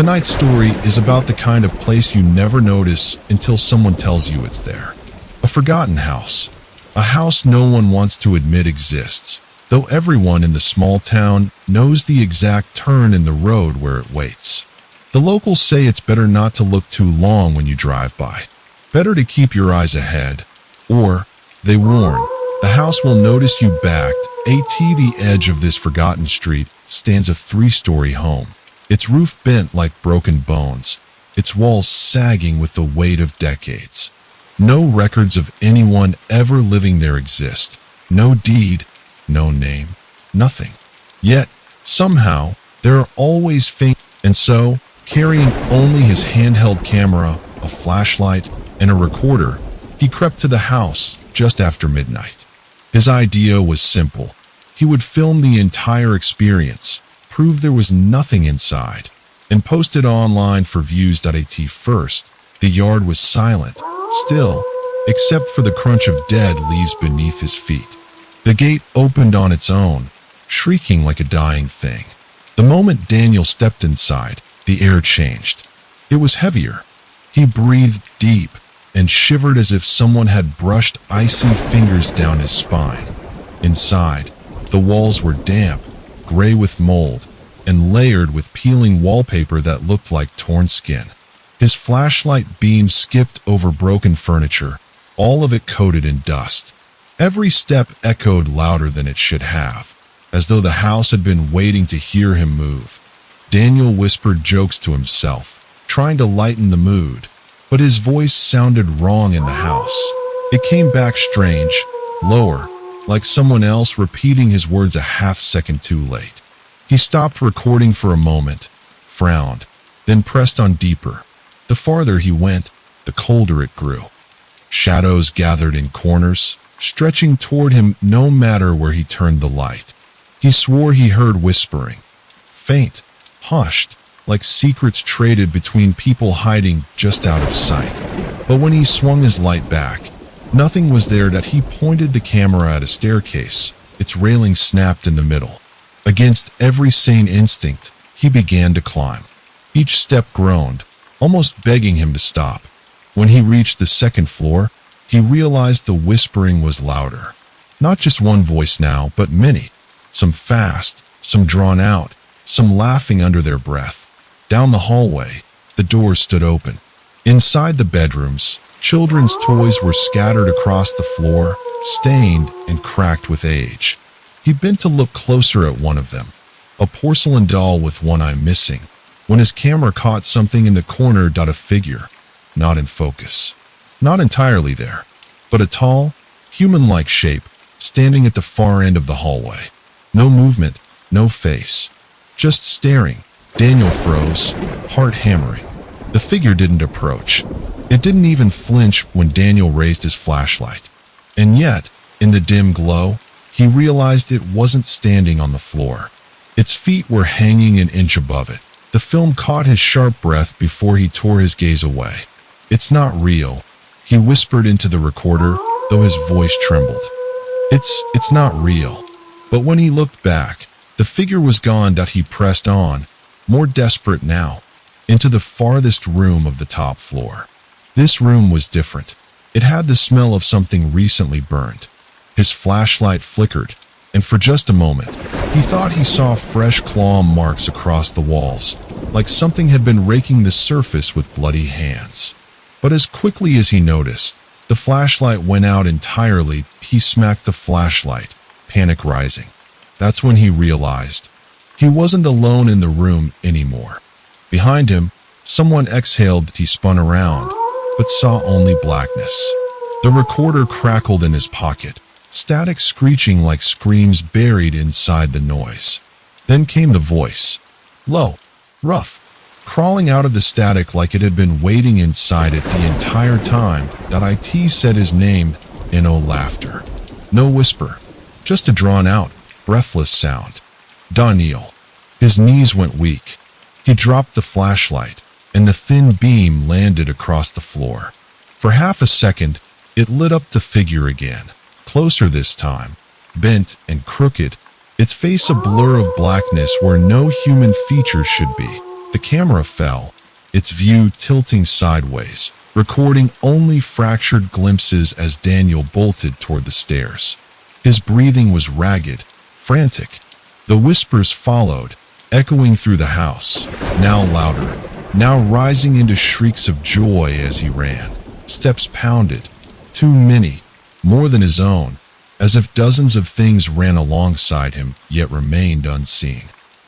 Tonight's story is about the kind of place you never notice until someone tells you it's there. A forgotten house. A house no one wants to admit exists, though everyone in the small town knows the exact turn in the road where it waits. The locals say it's better not to look too long when you drive by. Better to keep your eyes ahead. Or, they warn, the house will notice you backed. At the edge of this forgotten street stands a 3-story home. Its roof bent like broken bones, its walls sagging with the weight of decades. No records of anyone ever living there exist. No deed, no name, nothing. Yet, somehow, there are always faint. And so, carrying only his handheld camera, a flashlight, and a recorder, he crept to the house just after midnight. His idea was simple. He would film the entire experience, prove there was nothing inside, and post it online for views. At first, the yard was silent, still, except for the crunch of dead leaves beneath his feet. The gate opened on its own, shrieking like a dying thing. The moment Daniel stepped inside, the air changed. It was heavier. He breathed deep and shivered as if someone had brushed icy fingers down his spine. Inside, the walls were damp, gray with mold, and layered with peeling wallpaper that looked like torn skin. His flashlight beam skipped over broken furniture, all of it coated in dust. Every step echoed louder than it should have, as though the house had been waiting to hear him move. Daniel whispered jokes to himself, trying to lighten the mood, but his voice sounded wrong in the house. It came back strange, lower, like someone else repeating his words a half-second too late. He stopped recording for a moment, frowned, then pressed on deeper. The farther he went, the colder it grew. Shadows gathered in corners, stretching toward him no matter where he turned the light. He swore he heard whispering, faint, hushed, like secrets traded between people hiding just out of sight. But when he swung his light back, nothing was there. That he pointed the camera at a staircase, its railing snapped in the middle. Against every sane instinct, he began to climb. Each step groaned, almost begging him to stop. When he reached the second floor, he realized the whispering was louder. Not just one voice now, but many. Some fast, some drawn out, some laughing under their breath. Down the hallway, the doors stood open. Inside the bedrooms, children's toys were scattered across the floor, stained and cracked with age. He bent to look closer at one of them, a porcelain doll with one eye missing, when his camera caught something in the corner. A figure, not in focus, not entirely there, but a tall, human-like shape, standing at the far end of the hallway. No movement, no face, just staring. Daniel froze, heart hammering. The figure didn't approach. It didn't even flinch when Daniel raised his flashlight. And yet, in the dim glow, he realized it wasn't standing on the floor. Its feet were hanging an inch above it. The film caught his sharp breath before he tore his gaze away. "It's not real," he whispered into the recorder, though his voice trembled. It's not real." But when he looked back, the figure was gone. He pressed on, more desperate now, into the farthest room of the top floor. This room was different. It had the smell of something recently burned. His flashlight flickered, and for just a moment, he thought he saw fresh claw marks across the walls, like something had been raking the surface with bloody hands. But as quickly as he noticed, the flashlight went out entirely. He smacked the flashlight, panic rising. That's when he realized he wasn't alone in the room anymore. Behind him, someone exhaled. He spun around, but saw only blackness. The recorder crackled in his pocket, static screeching like screams buried inside the noise. Then came the voice, low, rough, crawling out of the static like it had been waiting inside it the entire time. It said his name, no laughter. No whisper, just a drawn-out, breathless sound. Daniel. His knees went weak. He dropped the flashlight, and the thin beam landed across the floor. For half a second, it lit up the figure again, closer this time, bent and crooked, its face a blur of blackness where no human features should be. The camera fell, its view tilting sideways, recording only fractured glimpses as Daniel bolted toward the stairs. His breathing was ragged, frantic. The whispers followed, echoing through the house, now louder, now rising into shrieks of joy as he ran. Steps pounded, too many, more than his own, as if dozens of things ran alongside him yet remained unseen.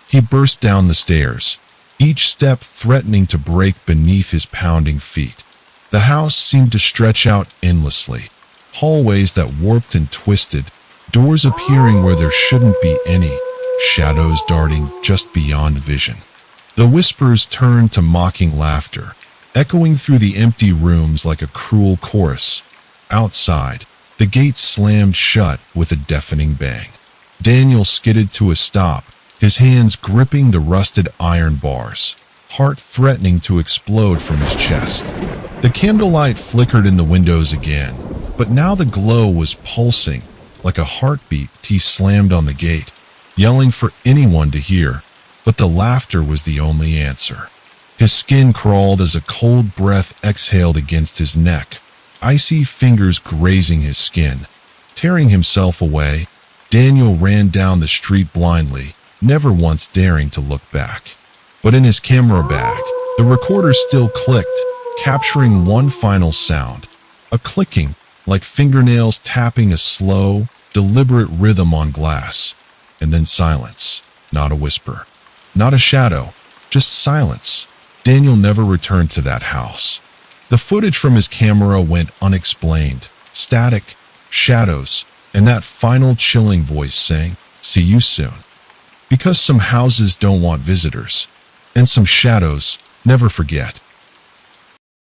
He burst down the stairs, each step threatening to break beneath his pounding feet. The house seemed to stretch out endlessly, hallways that warped and twisted, doors appearing where there shouldn't be any, shadows darting just beyond vision. The whispers turned to mocking laughter, echoing through the empty rooms like a cruel chorus. Outside, the gate slammed shut with a deafening bang. Daniel skidded to a stop, his hands gripping the rusted iron bars, heart threatening to explode from his chest. The candlelight flickered in the windows again, but now the glow was pulsing. Like a heartbeat, he slammed on the gate, yelling for anyone to hear, but the laughter was the only answer. His skin crawled as a cold breath exhaled against his neck, icy fingers grazing his skin. Tearing himself away, Daniel ran down the street blindly, never once daring to look back. But in his camera bag, the recorder still clicked, capturing one final sound, a clicking, like fingernails tapping a slow, deliberate rhythm on glass. And then silence, not a whisper, not a shadow, just silence. Daniel never returned to that house. The footage from his camera went unexplained, static, shadows, and that final chilling voice saying, "See you soon." Because some houses don't want visitors, and some shadows never forget.